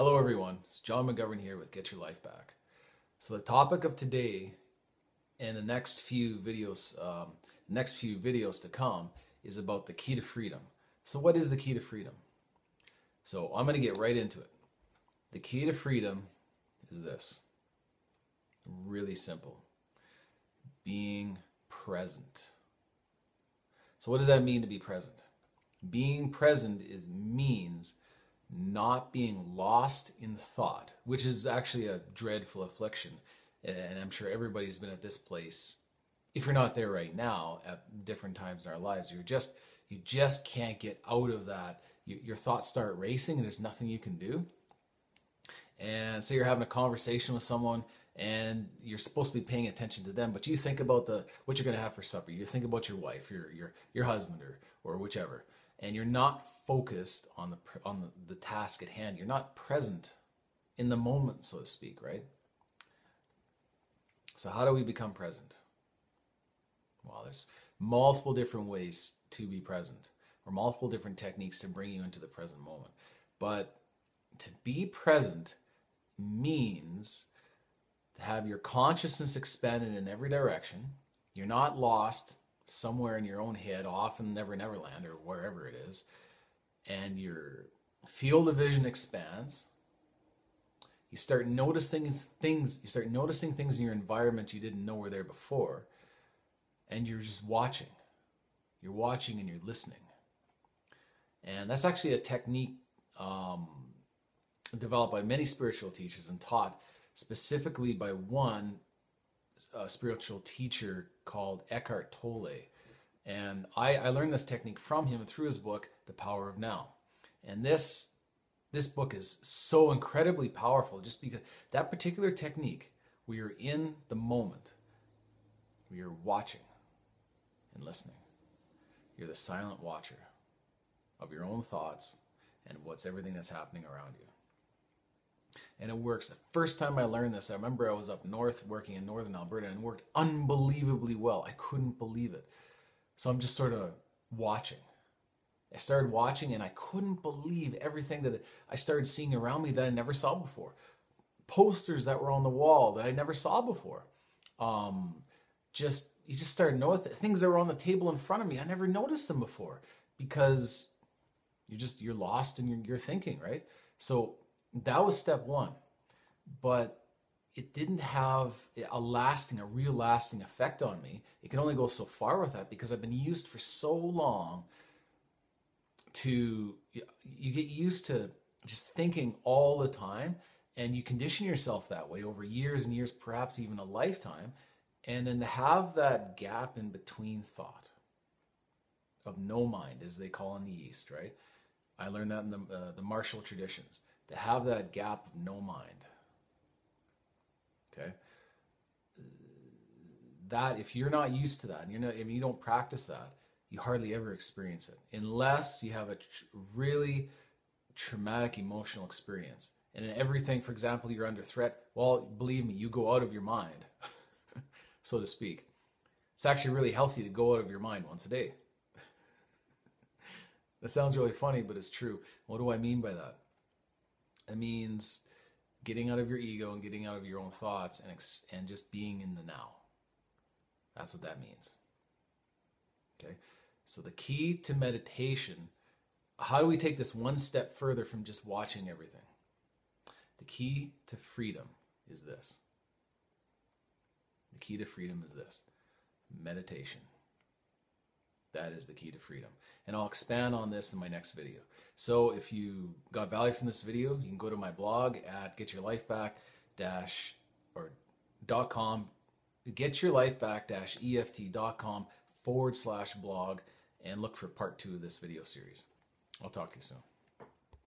Hello everyone, it's John McGovern here with Get Your Life Back. So the topic of today and the next few videos to come is about the key to freedom. So what is the key to freedom? So I'm going to get right into it. The key to freedom is this. Really simple. Being present. So what does that mean to be present? Being present means not being lost in thought, which is actually a dreadful affliction. And I'm sure everybody's been at this place. If you're not there right now, at different times in our lives, you just can't get out of that. Your thoughts start racing and there's nothing you can do. And say you're having a conversation with someone and you're supposed to be paying attention to them, but you think about what you're going to have for supper. You think about your wife, your husband, or whichever, and you're not focused on the task at hand. You're not present in the moment, so to speak, right? So how do we become present? Well, there's multiple different ways to be present, or multiple different techniques to bring you into the present moment. But to be present means to have your consciousness expanded in every direction. You're not lost somewhere in your own head, off in Never Never Land or wherever it is, and your field of vision expands. You start noticing things. You start noticing things in your environment you didn't know were there before, and you're just watching. You're watching and you're listening, and that's actually a technique developed by many spiritual teachers and taught specifically by one spiritual teacher called Eckhart Tolle. And I learned this technique from him through his book, The Power of Now. And this book is so incredibly powerful just because that particular technique, we are in the moment. We are watching and listening. You're the silent watcher of your own thoughts and what's everything that's happening around you. And it works. The first time I learned this, I remember I was up north working in northern Alberta and it worked unbelievably well. I couldn't believe it. So I'm just sort of watching. I started watching and I couldn't believe everything that I started seeing around me that I never saw before. Posters that were on the wall that I never saw before. You just started noticing things that were on the table in front of me. I never noticed them before because you're lost in your thinking, right? So that was step one, but it didn't have a real lasting effect on me. It can only go so far with that because I've been used for so long you get used to just thinking all the time, and you condition yourself that way over years and years, perhaps even a lifetime, and then to have that gap in between thought of no mind, as they call in the East, right? I learned that in the martial traditions. To have that gap of no mind, okay? That, if you're not used to that, and you don't practice that, you hardly ever experience it, unless you have a really traumatic emotional experience. And in everything, for example, you're under threat, well, believe me, you go out of your mind, so to speak. It's actually really healthy to go out of your mind once a day. That sounds really funny, but it's true. What do I mean by that? It means getting out of your ego and getting out of your own thoughts and just being in the now. That's what that means. Okay? So the key to meditation, how do we take this one step further from just watching everything? The key to freedom is this. The key to freedom is this. Meditation. That is the key to freedom. And I'll expand on this in my next video. So if you got value from this video, you can go to my blog at getyourlifeback-eft.com, getyourlifeback-eft.com /blog, and look for part 2 of this video series. I'll talk to you soon.